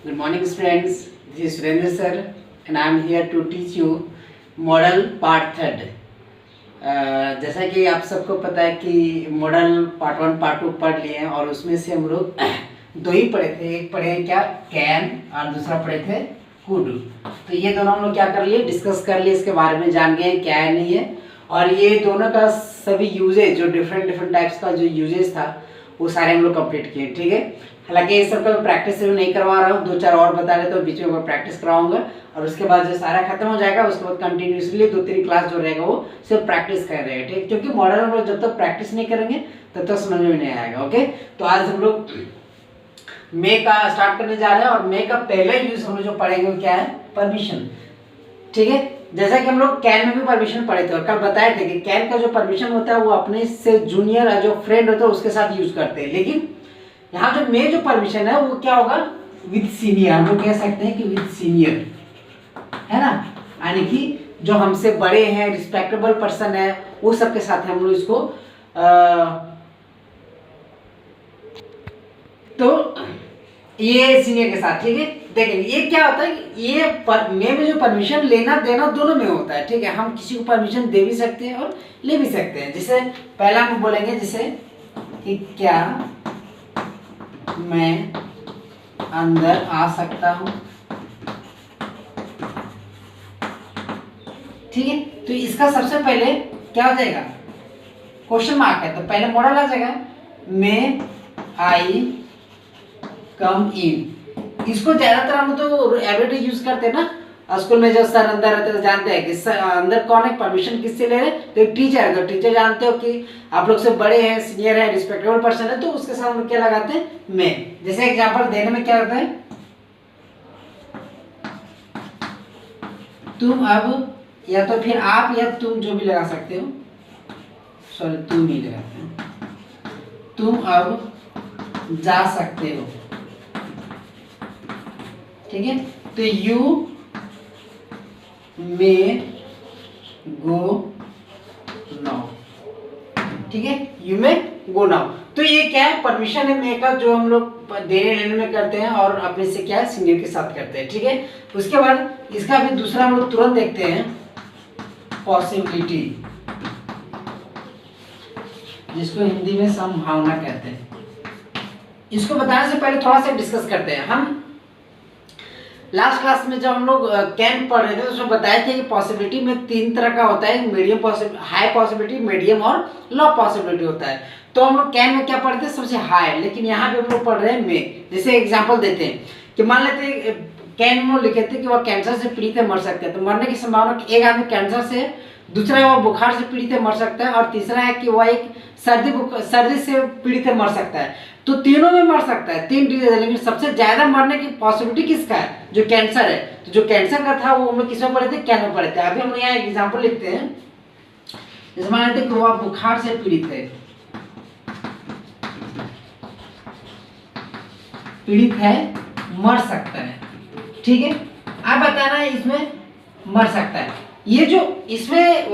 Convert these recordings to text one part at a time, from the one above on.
Good morning, students. This is Surendra sir, and I am here to teach you model part third. जैसा कि आप सबको पता है कि model part one part two पढ़ लिए हैं और उसमें से हम लोग दो ही पढ़े थे। एक पढ़े हैं क्या, कैन, और दूसरा पढ़े थे कुड। तो ये दोनों हम लोग क्या कर लिए, डिस्कस कर लिए, इसके बारे में जान गए क्या है नहीं है। और ये दोनों का सभी यूजेज, जो डिफरेंट टाइप्स का जो यूजेज था वो सारे हम लोग कंप्लीट किए। ठीक है, हालांकि ये सब का प्रैक्टिस नहीं करवा रहा हूँ, दो चार और बता रहे तो बीच में मैं प्रैक्टिस कराऊंगा और उसके बाद जो सारा खत्म हो जाएगा उसके बाद कंटिन्यूसली 2-3 क्लास जो रहेगा वो सिर्फ प्रैक्टिस कर रहेगा। ठीक, क्योंकि मॉडल हम लोग जब तक प्रैक्टिस नहीं करेंगे तब तक समझ में नहीं आएगा। ओके, तो आज हम लोग मे का स्टार्ट करने जा रहे हैं और मे का पहला यूज हम लोग जो पढ़ेंगे वो क्या है, परमिशन। ठीक है, जैसा कि हम लोग कैन में भी परमिशन पढ़े थे और कल बताए थे कि कैन का जो परमिशन होता है वो अपने से जूनियर जो फ्रेंड होता है उसके साथ यूज करते हैं, लेकिन यहाँ जो मे जो परमिशन है वो क्या होगा, विद सीनियर। हम लोग कह सकते हैं कि विद सीनियर, है ना, यानी कि जो हमसे बड़े हैं, रिस्पेक्टेबल पर्सन है, वो सबके साथ हम लोग इसको तो ये सीनियर के साथ। ठीक है, देखेंगे ये क्या होता है, ये मे में जो परमिशन लेना देना दोनों में होता है। ठीक है, हम किसी को परमिशन दे भी सकते हैं और ले भी सकते हैं। जैसे पहला हम बोलेंगे जैसे कि क्या मैं अंदर आ सकता हूं। ठीक है, तो इसका सबसे पहले क्या हो जाएगा, क्वेश्चन मार्क है, तो पहले मॉडल आ जाएगा मे आई कम इन। इसको ज्यादातर हम तो एवरीडे यूज करते हैं ना, स्कूल में जब सर अंदर रहते तो जानते हैं कि सर अंदर कौन है, परमिशन किससे ले रहे हैं, तो एक टीचर है, तो टीचर जानते हो कि आप लोग से बड़े हैं, सीनियर है, रिस्पेक्टेबल पर्सन है, तो उसके साथ हम क्या लगाते हैं, मैं। जैसे एग्जांपल देने में क्या होता है, तुम अब, या तो फिर आप या तुम जो भी लगा सकते हो, सॉरी तुम ही लगाते हो, तुम अब जा सकते हो। ठीक है, तो यू मे गो नाउ। ठीक है, यू मे गो नाउ, तो ये क्या है, परमिशन है मे का, जो हम लोग देने लेने में करते हैं और अपने से क्या है, सीनियर के साथ करते हैं। ठीक है, उसके बाद इसका भी दूसरा हम लोग तुरंत देखते हैं, पॉसिबिलिटी, जिसको हिंदी में संभावना कहते हैं। इसको बताने से पहले थोड़ा सा डिस्कस करते हैं। हम लास्ट क्लास में जब हम लोग कैन पढ़ रहे थे तो उसमें बताए थे कि पॉसिबिलिटी में 3 तरह का होता है, medium possibility, high possibility, medium और लो पॉसिबिलिटी होता है। तो हम लोग कैन में क्या पढ़ते हैं, सबसे हाई, लेकिन यहाँ पे हम लोग पढ़ रहे हैं में। जैसे एग्जांपल देते हैं कि मान लेते हैं कैन में लिखे थे कि वह कैंसर से पीड़ित है, मर सकते हैं, तो मरने की संभावना, एक आदमी कैंसर से, दूसरा है वो बुखार से पीड़ित है, मर सकता है, और तीसरा है कि वह एक सर्दी से पीड़ित है, मर सकता है। तो तीनों में मर सकता है, 3 डिजीज है, लेकिन सबसे ज्यादा मरने की पॉसिबिलिटी किसका है, जो कैंसर है। तो जो कैंसर का था वो हम लोग किसमें पढ़े थे, कैन में पढ़े थे। अभी हम यहाँ एग्जाम्पल लिखते हैं, जैसे मान लेते हैं कि वह बुखार से पीड़ित है, मर सकता है। ठीक है, आप बताना है इसमें मर सकता है, ये जो इसमें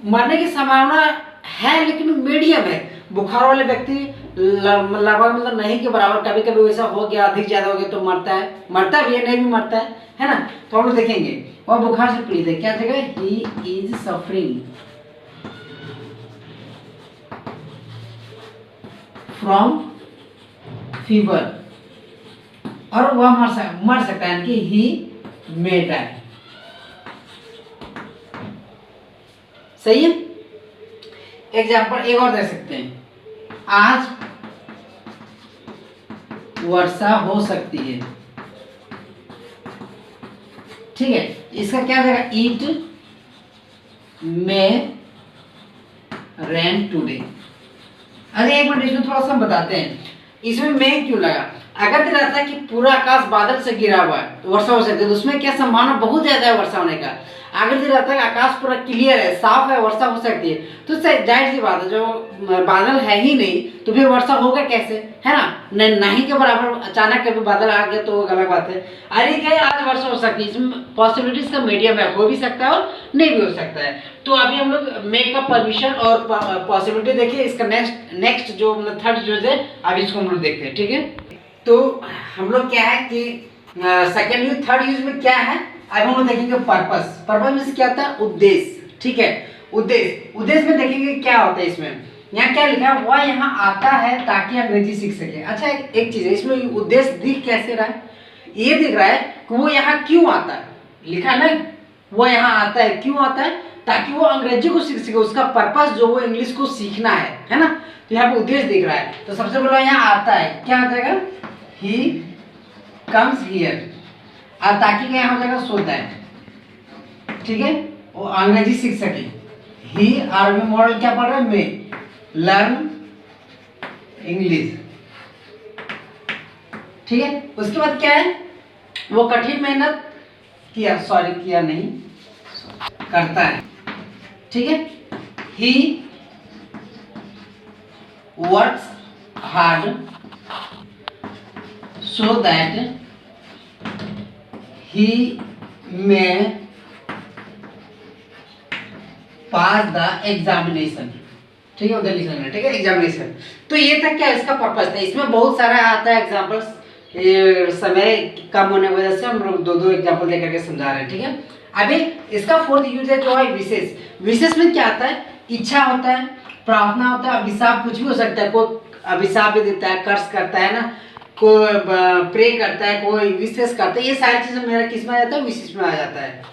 मरने की संभावना है लेकिन मीडियम है। बुखार वाले व्यक्ति लगभग मतलब नहीं के बराबर, कभी कभी वैसा हो गया, अधिक ज्यादा हो गया तो मरता भी है, नहीं भी मरता है ना। तो हम लोग देखेंगे वह बुखार से पीड़ित है, क्या जगह, ही इज सफरिंग फ्रॉम फीवर, और वह मर सकता है, यानी कि ही मे डाई। सही है, एग्जाम्पल एक और दे सकते हैं, आज वर्षा हो सकती है। ठीक है, इसका क्या हो जाएगा, इट मे रेन टुडे। अरे एक मिनट, इसमें थोड़ा सा बताते हैं, इसमें मैं क्यों लगा। अगर रहता है कि पूरा आकाश बादल से घिरा हुआ है तो वर्षा हो सकती है, तो उसमें क्या संभावना बहुत ज्यादा है वर्षा होने का। अगर रहता है कि आकाश पूरा क्लियर है, साफ है, वर्षा हो सकती है, तो जाहिर सी बात है, जो बादल है ही नहीं तो फिर वर्षा होगा कैसे, है ना, नहीं के बराबर अचानक कभी बादल आ गया तो वो गलत बात है। अरे क्या आज वर्षा हो सकती है, इसमें पॉसिबिलिटीज का मीडियम है, हो भी सकता है और नहीं भी हो सकता है। तो अभी हम लोग मेक का परमिशन और पॉसिबिलिटी देखिए, इसका नेक्स्ट जो मतलब थर्ड जो है अभी इसको हम लोग देखते हैं। ठीक है, तो हम लोग क्या है कि सेकेंड यूज, थर्ड यूज में क्या है, अब हम लोग देखेंगे पर्पस। पर्पस मीन्स क्या होता है, उद्देश्य, ठीक है, उद्देश्य। उद्देश्य में देखेंगे क्या होता है इसमें, यहाँ क्या लिखा है, वह यहाँ आता है ताकि अंग्रेजी सीख सके। अच्छा एक चीज है इसमें, उद्देश्य दिख कैसे रहा है, ये दिख रहा है कि वो यहाँ क्यों आता है, लिखा है ना, वो यहाँ आता है क्यों आता है, ताकि वो अंग्रेजी को सीख सके, उसका पर्पस जो वो इंग्लिश को सीखना है ना। तो यहाँ पे उद्देश्य दिख रहा है, तो सबसे पहले यहाँ आता है, क्या हो जाएगा, ही कम्स हियर, और ताकि क्या हो जाएगा, सो दैट, ठीक है, वो अंग्रेजी सीख सके। ही आर में मॉडल क्या पढ़ रहा है, में लर्न इंग्लिश, ठीक है। उसके बाद क्या है, वो कठिन मेहनत किया, सॉरी किया नहीं, करता है, ठीक है। He works hard so that ही में पास द एग्जामिनेशन, ठीक है, उधर लिखना, ठीक है, एग्जामिनेशन। तो ये था क्या, इसका पर्पस था। इसमें बहुत सारा आता है एग्जांपल्स, समय कम होने की वजह से हम लोग दो एग्जांपल देकर के समझा रहे हैं, ठीक है। अभी इसका फोर्थ यूज है जो है विशेष। विशेष में क्या आता है, इच्छा होता है, प्रार्थना होता है, अभिशाप कुछ भी हो सकता है, कोई अभिशाप भी देता है, कर्ज करता है ना, कोई प्रे करता है, कोई विशेष करता है, ये सारी चीजें मेरा किस में आ जाता है, विशेष में आ जाता है।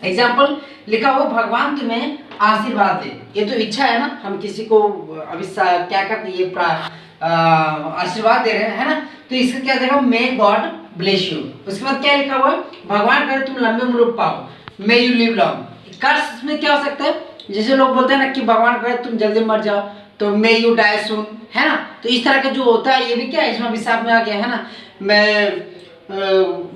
एग्जाम्पल लिखा हुआ, भगवान तुम्हें आशीर्वाद दे, ये तो इच्छा है ना, हम किसी को अभिशाप क्या करते हैं, ये आशीर्वाद दे रहे हैं, है ना, तो इसका क्या देगा, मे गॉड ब्लेस यू। उसके बाद क्या लिखा हुआ है, भगवान करे तुम लंबे उम्र पाओ, मे यू लिव लॉन्ग। कर्ज में क्या हो सकता है, जैसे लोग बोलते हैं ना कि भगवान करे तुम जल्दी मर जाओ, तो मे यू डाई सून, है ना। तो इस तरह का जो होता है, ये भी क्या है, इसमें अभिशाप में आ गया, है ना।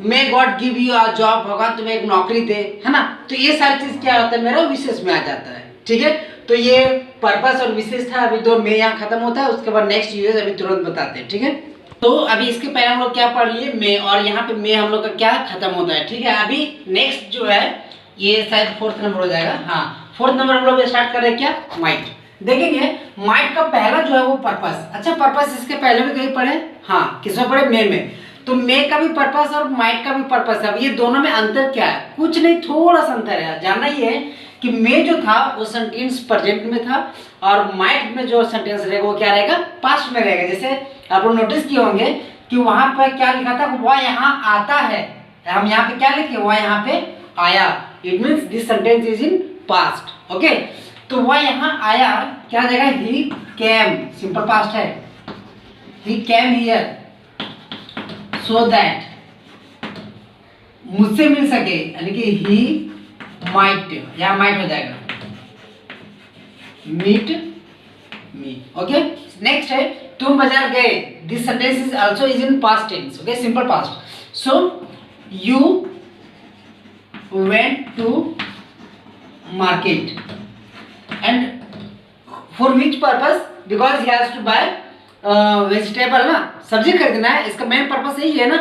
May God give you a job, भगवान तुम्हें एक नौकरी दे, है ना। तो ये सारी चीज क्या होता है, मेरा विशेष में आ जाता है, ठीक है। तो ये पर्पस और विशेष था। अभी दो में यहाँ खत्म होता है, उसके बाद नेक्स्ट यूज अभी तुरंत बताते हैं, ठीक है। तो अभी इसके पहले हम लोग क्या पढ़ लिए, में, और यहाँ पे में हम लोग का क्या खत्म होता है, ठीक है। अभी नेक्स्ट जो है, ये शायद फोर्थ नंबर हो जाएगा, हाँ फोर्थ नंबर हम लोग स्टार्ट कर रहे हैं, क्या, माइट। देखेंगे माइट का पहला जो है वो पर्पस। अच्छा पर्पस इसके पहले भी कहीं पढ़े, हाँ किसमें पढ़े, में। तो मे का भी पर्पस और माइट का भी पर्पस है। अब ये दोनों में अंतर क्या है, कुछ नहीं, थोड़ा सा अंतर है। जानना ये है कि मे जो था वो सेंटेंस प्रेजेंट में था, और माइट में जो सेंटेंस रहेगा वो क्या रहेगा, पास्ट में रहेगा। जैसे आप लोग नोटिस किए होंगे कि वहां पर क्या लिखा था, वह यहाँ आता है, हम यहाँ पे क्या लिखे, वह यहाँ पे आया, it means this sentence is in past, okay. तो वह यहाँ आया, क्या जाएगा, ही केम, सिंपल पास्ट है, ही केम हियर सो दैट, मुझसे मिल सके, यानी कि ही माइट, यहाँ माइट हो जाएगा, मीट मी, ओके। नेक्स्ट है, तुम बाजार गए, this sentence is also is in past tense, okay, simple past. So you went to market, and for which purpose, because he has to buy vegetable ना, सब्जी खरीदना है, इसका मेन पर्पस यही है ना।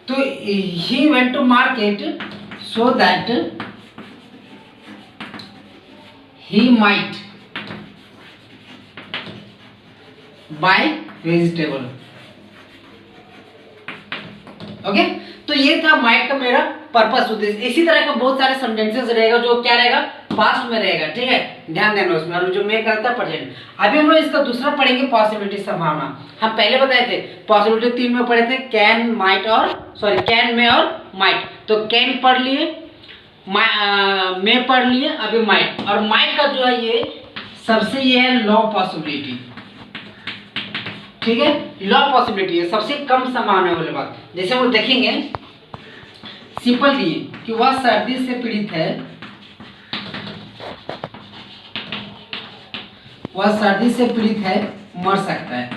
तो he went to market so that he might buy vegetable, okay. तो ये था माइट का मेरा पर्पस, उद्देश्य। इसी तरह का बहुत सारे सेंटेंसेस रहेगा जो क्या रहेगा, पास्ट में रहेगा, ठीक है, ध्यान देना उसमें। और जो मैं करता है प्रेजेंट। अभी हम लोग इसका दूसरा पढ़ेंगे, पॉसिबिलिटी, संभावना। हम पहले बताए थे पॉसिबिलिटी 3 में पढ़े थे, कैन, माइट और सॉरी कैन, में और माइट। तो कैन पढ़ लिए, में पढ़ लिए, अभी माइट। और माइट का जो है ये सबसे ये है लॉ पॉसिबिलिटी, ठीक है, लॉ पॉसिबिलिटी है सबसे कम संभावना वाली बात। जैसे हम देखेंगे, सिंपल दिए कि वह सर्दी से पीड़ित है, वह सर्दी से पीड़ित है, मर सकता है।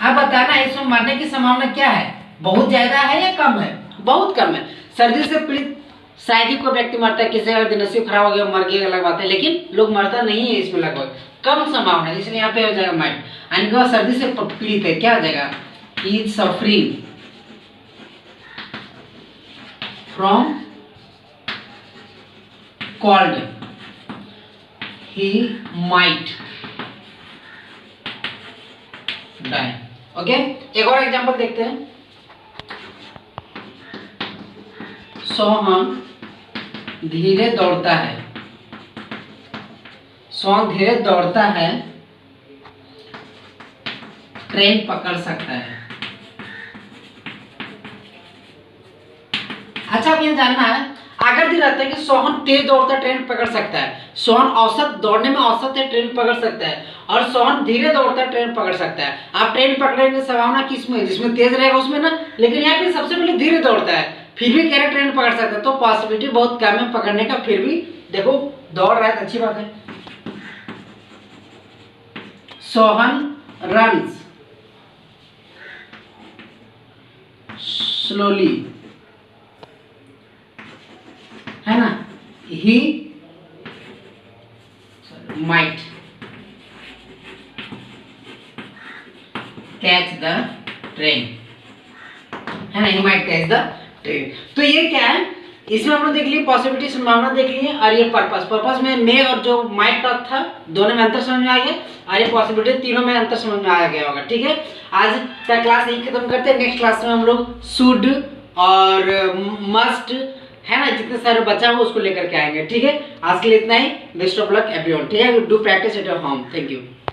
अब बताना इसमें मरने की संभावना क्या है, बहुत ज्यादा है या कम है, बहुत कम है। सर्दी से पीड़ित शायद ही कोई व्यक्ति मरता है, किसी का नसीब खराब हो गया मर गया अलग बात है, लेकिन लोग मरता नहीं है इसमें, लगभग कम संभावना है, इसलिए यहाँ पे हो जाएगा माइट। यानी कि वह सर्दी से पीड़ित है, क्या हो जाएगा, he is suffering from cold, he might die, okay. एक और एग्जांपल देखते हैं। सोहन धीरे दौड़ता है, सोहन धीरे दौड़ता है, ट्रेन पकड़ सकता है। अच्छा, अब ये जानना है, अगर दिया रहता है कि सोहन तेज दौड़ता है ट्रेन पकड़ सकता है, सोहन औसत दौड़ने में औसत है ट्रेन पकड़ सकता है, और सोहन धीरे दौड़ता है ट्रेन पकड़ सकता है। आप ट्रेन पकड़ने की संभावना किसमें, जिसमें तेज रहेगा उसमें ना, लेकिन यहाँ पे सबसे पहले धीरे दौड़ता है फिर भी कह रहे ट्रेन पकड़ सकता है, तो पॉसिबिलिटी बहुत कम है पकड़ने का, फिर भी देखो दौड़ रहा है तो अच्छी बात है। सोहन रन्स स्लोली, है ना, he might catch the train, है ना, he might catch the train. तो ये क्या है, इसमें हम लोग देख लिए पॉसिबिलिटी, संभावना देख लिए, और ये पर्पस में मे और जो माइट का था दोनों में अंतर समझ में आ गया, और ये पॉसिबिलिटी तीनों में अंतर समझ में आ गया होगा। ठीक है, आज का क्लास यही खत्म करते हैं। नेक्स्ट क्लास में हम लोग शुड और मस्ट, है ना, जितने सारे बचा हो उसको लेकर के आएंगे। ठीक है, आज के लिए इतना ही। Best of luck everyone. ठीक है, do practice at your home. Thank you.